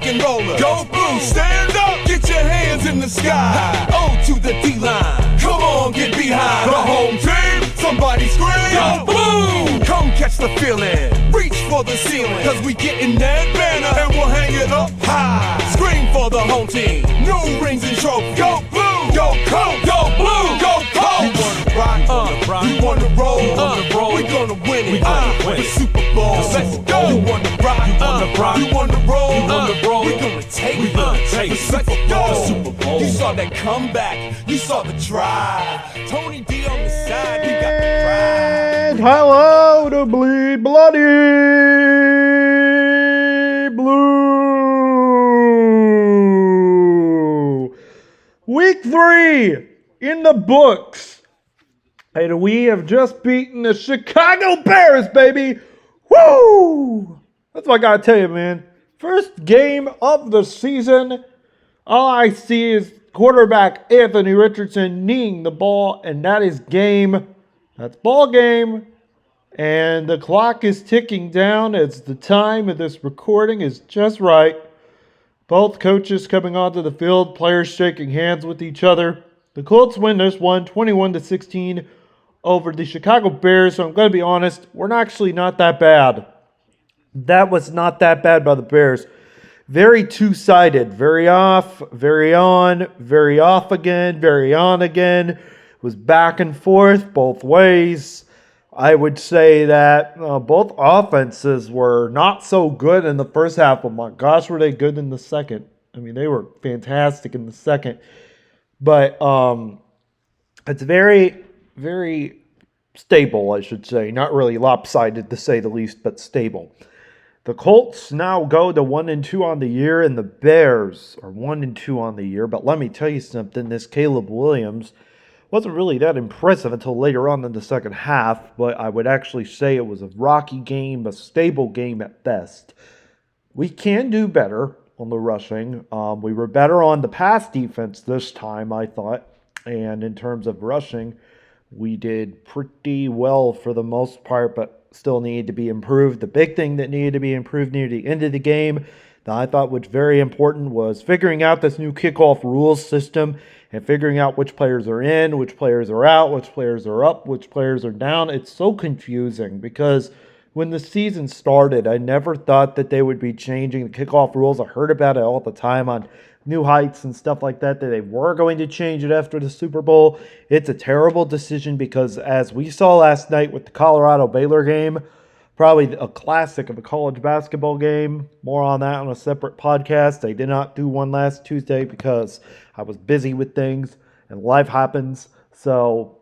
and roller. Go blue, stand up, get your hands in the sky. O to the D-line, come on, get behind. The home team, somebody scream. Go blue, come catch the feeling, reach for the ceiling. Cause we getting that banner and we'll hang it up high. Scream for the home team, new rings and trophies. Go blue, go Colts, go blue, go Colts. You wanna rock, you wanna roll, we gonna win it, the Super Bowl. Let's go. You wanna rock, you wanna roll, we gonna take it, the Super Bowl. You saw that comeback, you saw the drive. Tony D on the side, we got the pride. Hello to Bleed Bloody Blue. Week 3 in the books. And we have just beaten the Chicago Bears, baby. Woo! That's what I gotta tell you, man. First game of the season. All I see is quarterback Anthony Richardson kneeing the ball, and that is game. That's ball game. And the clock is ticking down as the time of this recording is just right. Both coaches coming onto the field, players shaking hands with each other. The Colts win this one, 21-16 over the Chicago Bears. So I'm going to be honest, we're actually not that bad. That was not that bad by the Bears. Very two-sided. Very off, very on, very off again, very on again. It was back and forth both ways. I would say that both offenses were not so good in the first half, but my gosh, were they good in the second. I mean, they were fantastic in the second. But it's very, very stable, I should say. Not really lopsided, to say the least, but stable. The Colts now go to 1-2 on the year, and the Bears are 1-2 on the year. But let me tell you something, this Caleb Williams wasn't really that impressive until later on in the second half, but I would actually say it was a rocky game, a stable game at best. We can do better on the rushing. We were better on the pass defense this time, I thought. And in terms of rushing, we did pretty well for the most part, but still needed to be improved. The big thing that needed to be improved near the end of the game that I thought was very important was figuring out this new kickoff rules system and figuring out which players are in, which players are out, which players are up, which players are down. It's so confusing because when the season started, I never thought that they would be changing the kickoff rules. I heard about it all the time on New Heights and stuff like that they were going to change it after the Super Bowl. It's a terrible decision because as we saw last night with the Colorado-Baylor game, probably a classic of a college basketball game. More on that on a separate podcast. I did not do one last Tuesday because I was busy with things and life happens. So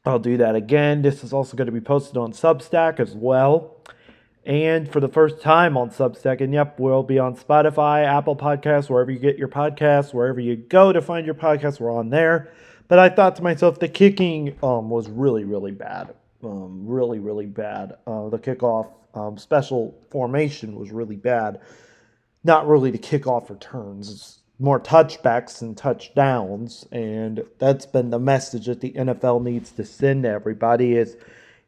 I'll do that again. This is also going to be posted on Substack as well. And for the first time on Substack, and yep, we'll be on Spotify, Apple Podcasts, wherever you get your podcasts, wherever you go to find your podcasts, we're on there. But I thought to myself, the kicking was really, really bad. Really, really bad. The kickoff special formation was really bad. Not really the kickoff returns. It's more touchbacks and touchdowns. And that's been the message that the NFL needs to send to everybody is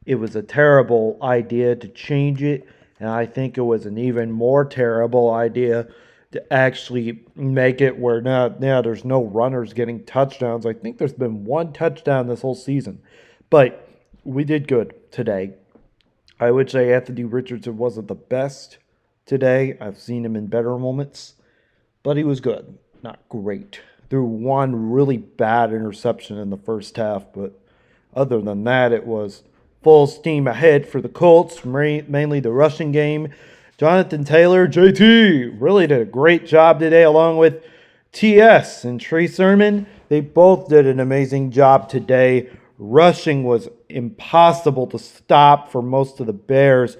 it was a terrible idea to change it. And I think it was an even more terrible idea to actually make it where now there's no runners getting touchdowns. I think there's been one touchdown this whole season. But we did good today. I would say Anthony Richardson wasn't the best today. I've seen him in better moments. But he was good. Not great. Threw one really bad interception in the first half. But other than that, it was full steam ahead for the Colts. Mainly the rushing game. Jonathan Taylor, JT, really did a great job today along with TS and Trey Sermon. They both did an amazing job today. Rushing was impossible to stop for most of the Bears.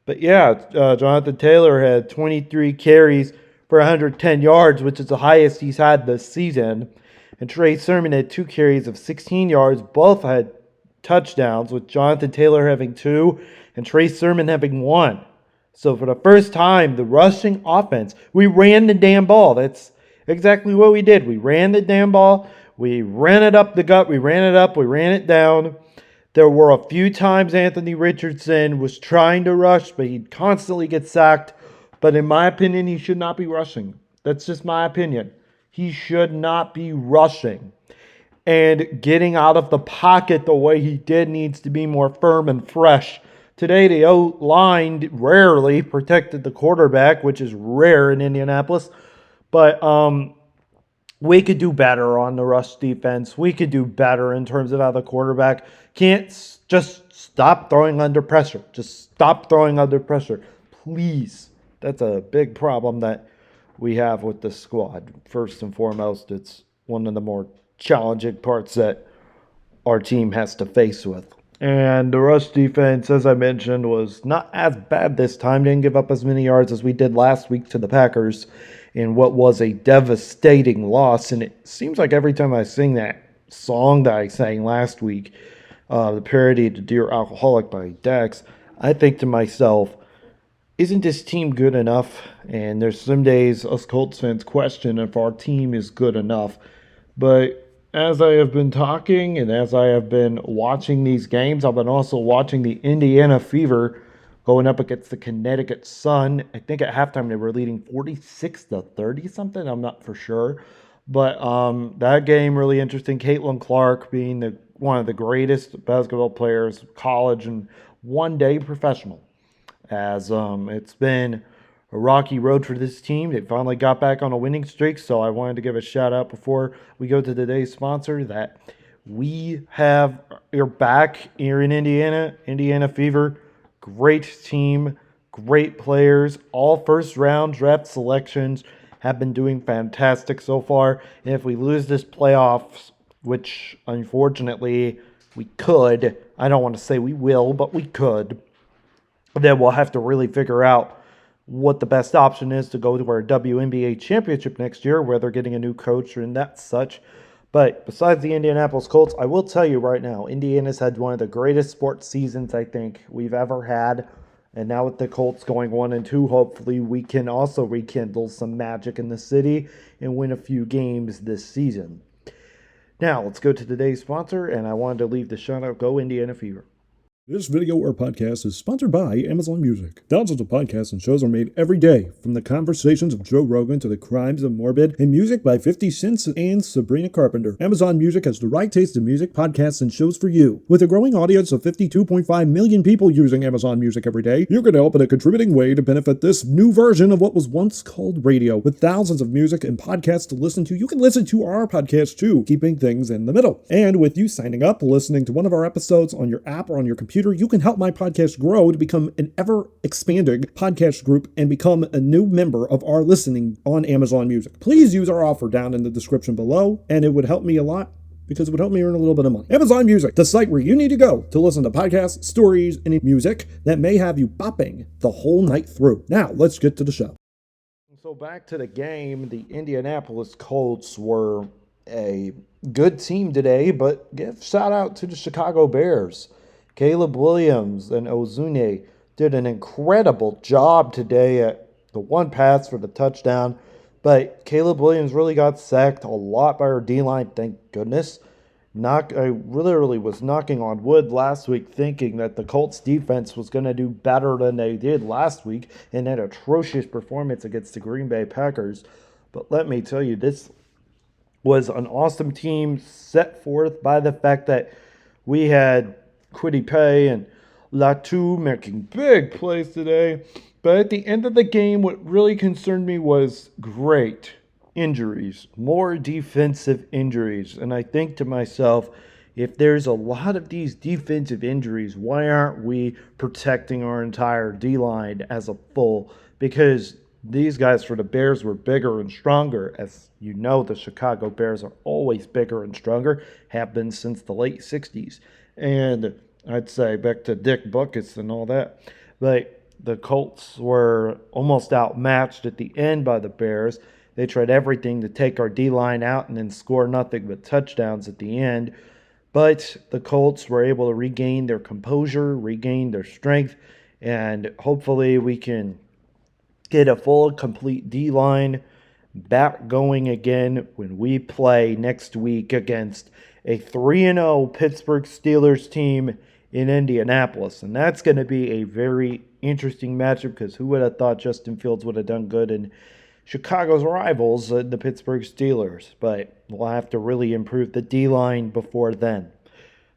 But yeah, Jonathan Taylor had 23 carries for 110 yards, which is the highest he's had this season. And Trey Sermon had 2 carries of 16 yards. Both had touchdowns, with Jonathan Taylor having 2 and Trey Sermon having 1. So for the first time, the rushing offense, we ran the damn ball. That's exactly what we did. We ran the damn ball. We ran it up the gut. We ran it up. We ran it down. There were a few times Anthony Richardson was trying to rush, but he'd constantly get sacked But in my opinion, he should not be rushing. That's just my opinion. He should not be rushing. And getting out of the pocket the way he did needs to be more firm and fresh. Today, the O-line rarely protected the quarterback, which is rare in Indianapolis. But we could do better on the rush defense. We could do better in terms of how the quarterback can't just stop throwing under pressure. Just stop throwing under pressure. Please. That's a big problem that we have with this squad. First and foremost, it's one of the more challenging parts that our team has to face with. And the rush defense, as I mentioned, was not as bad this time. Didn't give up as many yards as we did last week to the Packers in what was a devastating loss. And it seems like every time I sing that song that I sang last week, the parody to Dear Alcoholic by Dax, I think to myself, isn't this team good enough? And there's some days us Colts fans question if our team is good enough. But as I have been talking and as I have been watching these games, I've been also watching the Indiana Fever going up against the Connecticut Sun. I think at halftime they were leading 46-30 something. I'm not for sure. But that game really interesting. Caitlin Clark being one of the greatest basketball players, college and one-day professional. As it's been a rocky road for this team. They finally got back on a winning streak, so I wanted to give a shout out before we go to today's sponsor that we have your back here in Indiana Fever. Great team, great players, all first round draft selections have been doing fantastic so far. And if we lose this playoffs, which unfortunately we could, I don't want to say we will, but we could, then we'll have to really figure out what the best option is to go to our WNBA championship next year, where they're getting a new coach and that such. But besides the Indianapolis Colts, I will tell you right now, Indiana's had one of the greatest sports seasons I think we've ever had. And now with the Colts going 1-2, hopefully we can also rekindle some magic in the city and win a few games this season. Now, let's go to today's sponsor, and I wanted to leave the shout out, Go Indiana Fever. This video or podcast is sponsored by Amazon Music. Thousands of podcasts and shows are made every day, from the conversations of Joe Rogan to the crimes of Morbid, and music by 50 Cent and Sabrina Carpenter. Amazon Music has the right taste in music, podcasts, and shows for you. With a growing audience of 52.5 million people using Amazon Music every day, you can help in a contributing way to benefit this new version of what was once called radio. With thousands of music and podcasts to listen to, you can listen to our podcast too, keeping things in the middle. And with you signing up, listening to one of our episodes on your app or on your computer, you can help my podcast grow to become an ever-expanding podcast group and become a new member of our listening on Amazon Music. Please use our offer down in the description below, and it would help me a lot because it would help me earn a little bit of money. Amazon Music, the site where you need to go to listen to podcasts, stories, and music that may have you bopping the whole night through. Now, let's get to the show. So back to the game, the Indianapolis Colts were a good team today, but give shout out to the Chicago Bears. Caleb Williams and Ozune did an incredible job today at the one pass for the touchdown. But Caleb Williams really got sacked a lot by our D-line, thank goodness. I literally was knocking on wood last week thinking that the Colts defense was going to do better than they did last week in that atrocious performance against the Green Bay Packers. But let me tell you, this was an awesome team set forth by the fact that we had Kwity Paye and Latu making big plays today. But at the end of the game, what really concerned me was great injuries, more defensive injuries. And I think to myself, if there's a lot of these defensive injuries, why aren't we protecting our entire D-line as a full? Because these guys for the Bears were bigger and stronger. As you know, the Chicago Bears are always bigger and stronger, have been since the late 60s. And I'd say back to Dick Buckets and all that. But the Colts were almost outmatched at the end by the Bears. They tried everything to take our D-line out and then score nothing but touchdowns at the end. But the Colts were able to regain their composure, regain their strength, and hopefully we can get a full, complete D-line back going again when we play next week against a 3-0 Pittsburgh Steelers team in Indianapolis. And that's going to be a very interesting matchup because who would have thought Justin Fields would have done good in Chicago's rivals, the Pittsburgh Steelers. But we'll have to really improve the D-line before then.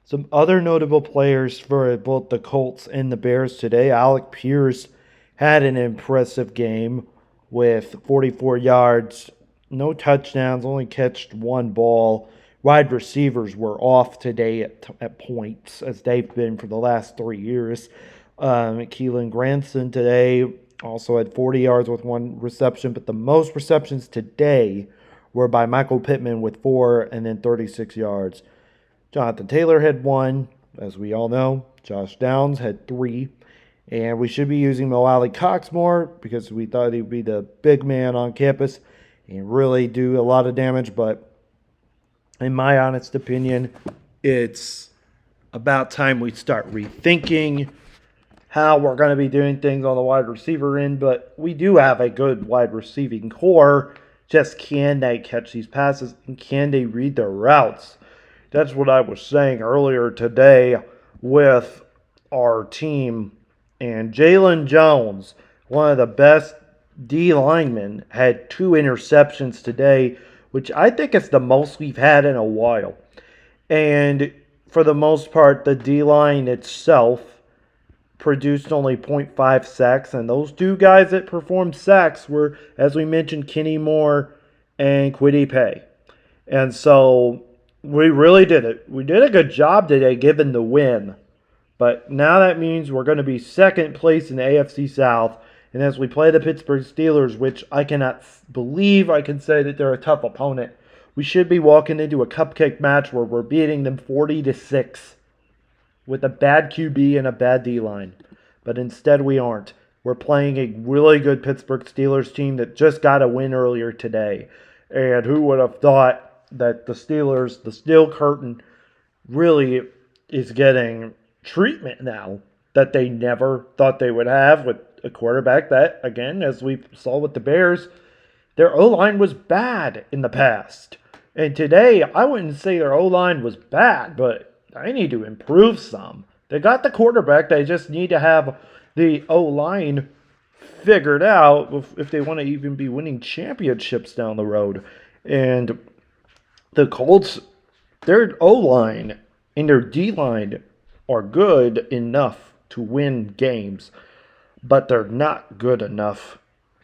Some other notable players for both the Colts and the Bears today. Alec Pierce had an impressive game with 44 yards, no touchdowns, only catched one ball. Wide receivers were off today at points, as they've been for the last 3 years. Keelan Granson today also had 40 yards with one reception, but the most receptions today were by Michael Pittman with 4 and then 36 yards. Jonathan Taylor had 1, as we all know. Josh Downs had 3. And we should be using Mo Alley Cox more because we thought he'd be the big man on campus and really do a lot of damage. But in my honest opinion, it's about time we start rethinking how we're going to be doing things on the wide receiver end. But we do have a good wide receiving core. Just can they catch these passes and can they read their routes? That's what I was saying earlier today with our team. And Jalen Jones, one of the best D linemen, had 2 interceptions today, which I think is the most we've had in a while. And for the most part, the D line itself produced only 0.5 sacks. And those 2 guys that performed sacks were, as we mentioned, Kenny Moore and Kwity Paye. And so we really did it. We did a good job today given the win. But now that means we're going to be second place in the AFC South. And as we play the Pittsburgh Steelers, which I cannot believe I can say that they're a tough opponent, we should be walking into a cupcake match where we're beating them 40-6 with a bad QB and a bad D-line. But instead we aren't. We're playing a really good Pittsburgh Steelers team that just got a win earlier today. And who would have thought that the Steelers, the Steel Curtain, really is getting treatment now that they never thought they would have with a quarterback that, again, as we saw with the Bears, their O-line was bad in the past. And today, I wouldn't say their O-line was bad, but they need to improve some. They got the quarterback. They just need to have the O-line figured out if they want to even be winning championships down the road. And the Colts, their O-line and their D-line are good enough to win games, but they're not good enough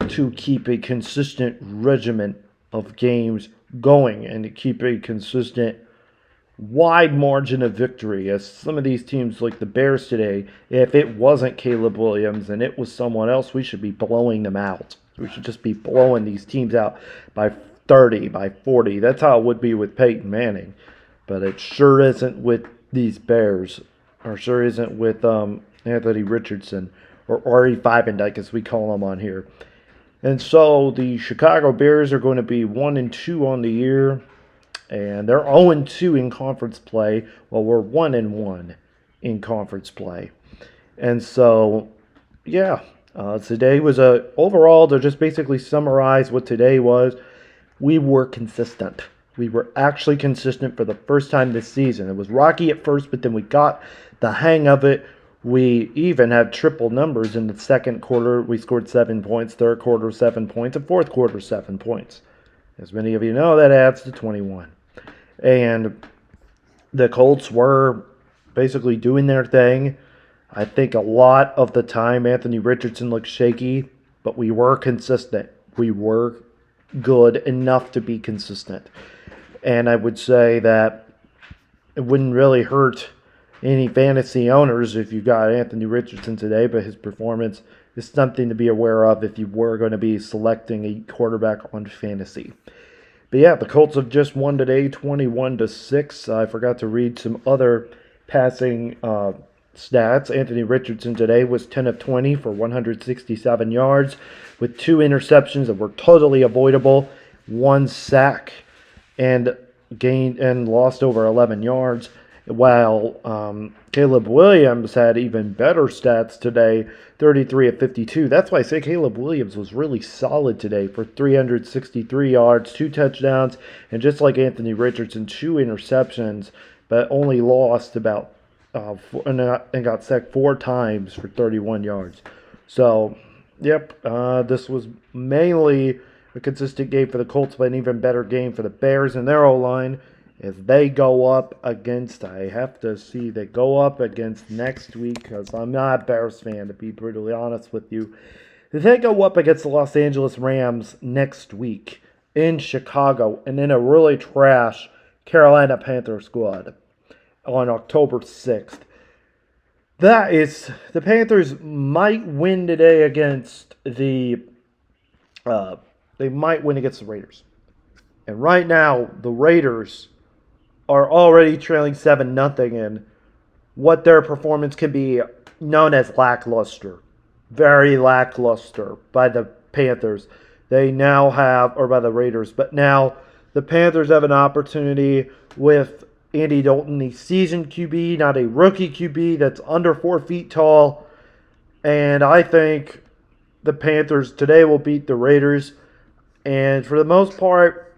to keep a consistent regimen of games going and to keep a consistent wide margin of victory. As some of these teams like the Bears today, if it wasn't Caleb Williams and it was someone else, we should be blowing them out. We should just be blowing these teams out by 30, by 40. That's how it would be with Peyton Manning. But it sure isn't with these Bears. Or sure isn't with Anthony Richardson or Ari Feibendyke, as we call him on here. And so the Chicago Bears are going to be 1-2 on the year, and they're 0-2 in conference play, while we're 1-1 in conference play. And so, yeah, today was overall, to just basically summarize what today was, we were consistent. We were actually consistent for the first time this season. It was rocky at first, but then we got the hang of it. We even had triple numbers in the second quarter. We scored 7 points, third quarter 7 points, and fourth quarter 7 points. As many of you know, that adds to 21. And the Colts were basically doing their thing. I think a lot of the time Anthony Richardson looked shaky, but we were consistent. We were good enough to be consistent. And I would say that it wouldn't really hurt any fantasy owners if you got Anthony Richardson today, but his performance is something to be aware of if you were going to be selecting a quarterback on fantasy. But yeah, the Colts have just won today, 21-6. I forgot to read some other passing stats. Anthony Richardson today was 10 of 20 for 167 yards with 2 interceptions that were totally avoidable, 1 sack, and gained and lost over 11 yards. While Caleb Williams had even better stats today, 33 of 52. That's why I say Caleb Williams was really solid today for 363 yards, 2 touchdowns, and just like Anthony Richardson, 2 interceptions, but only lost about and got sacked 4 times for 31 yards. So, yep, this was mainly a consistent game for the Colts, but an even better game for the Bears and their O-line as they go up against, I have to see, they go up against next week, because I'm not a Bears fan, to be brutally honest with you. They go up against the Los Angeles Rams next week in Chicago, and then a really trash Carolina Panther squad on October 6th. That is, the Panthers might win today against they might win against the Raiders. And right now, the Raiders are already trailing 7-0, and what their performance can be known as lackluster. Very lackluster by the Panthers. They now have, or by the Raiders, but now the Panthers have an opportunity with Andy Dalton, a seasoned QB, not a rookie QB that's under 4 feet tall. And I think the Panthers today will beat the Raiders. And for the most part,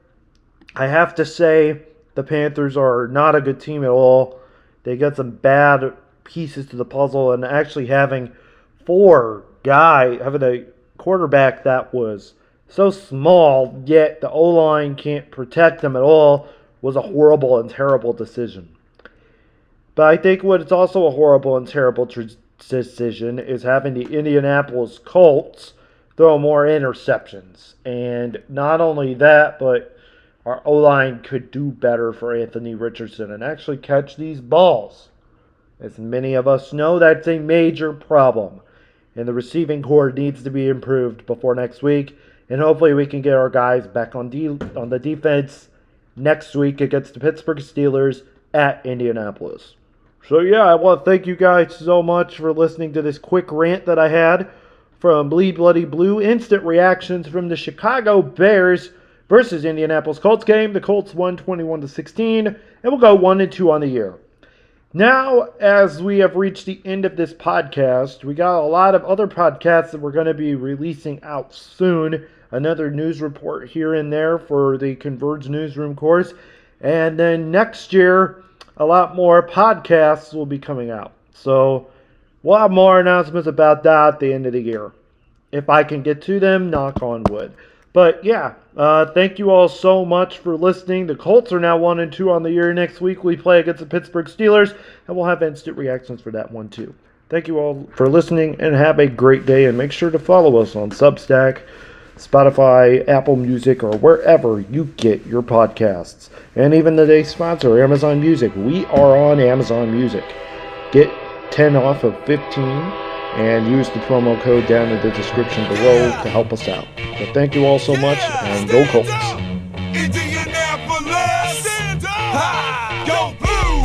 I have to say the Panthers are not a good team at all. They got some bad pieces to the puzzle, and actually having having a quarterback that was so small, yet the O-line can't protect them at all, was a horrible and terrible decision. But I think what's also a horrible and terrible decision is having the Indianapolis Colts throw more interceptions. And not only that, but our O-line could do better for Anthony Richardson and actually catch these balls. As many of us know, that's a major problem. And the receiving core needs to be improved before next week. And hopefully we can get our guys back on the defense next week against the Pittsburgh Steelers at Indianapolis. So yeah, I want to thank you guys so much for listening to this quick rant that I had from Bleed Bloody Blue. Instant reactions from the Chicago Bears versus Indianapolis Colts game. The Colts won 21-16, and we'll go 1-2 on the year. Now, as we have reached the end of this podcast, we got a lot of other podcasts that we're going to be releasing out soon. Another news report here and there for the Converge Newsroom course. And then next year, a lot more podcasts will be coming out. So we'll have more announcements about that at the end of the year. If I can get to them, knock on wood. But yeah, thank you all so much for listening. The Colts are now 1-2 on the year. Next week we play against the Pittsburgh Steelers, and we'll have instant reactions for that one too. Thank you all for listening, and have a great day. And make sure to follow us on Substack, Spotify, Apple Music, or wherever you get your podcasts. And even today's sponsor, Amazon Music. We are on Amazon Music. Get 10 off of 15. And use the promo code down in the description below to help us out. So thank you all so much, and go Colts. Indianapolis, stand up. Go blue,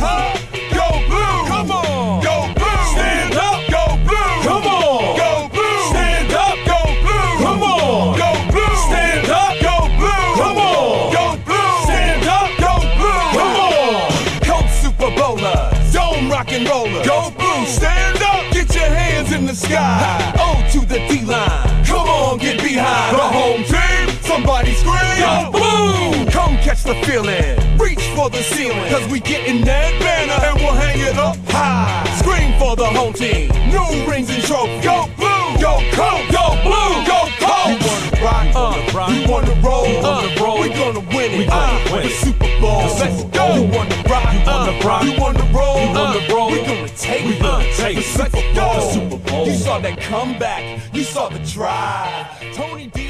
go blue. Come on, go blue. Stand up, go blue. Come on, go blue. Stand up, go blue. Come on, go blue. Stand up, go blue. Come on, go blue. Stand up, go blue. Come on. Colts Super Bowlers, Dome Rock and Roller. Go blue, stand up. Get your hands in the sky. O to the D-line. Come on, get behind. The home team, somebody scream. Go blue. Come catch the feeling. Reach for the ceiling. Cause we getting that banner and we'll hang it up high. Scream for the home team. New rings and trophies. Go blue. Go Colts. Go blue. Go Colts. You wanna rock? You wanna roll? We gonna win it. The Super Bowl. Let's go. You wanna rock? You wanna roll? We gonna take it. Let's go. The Super Bowl. You saw that comeback. You saw the drive. Tony D.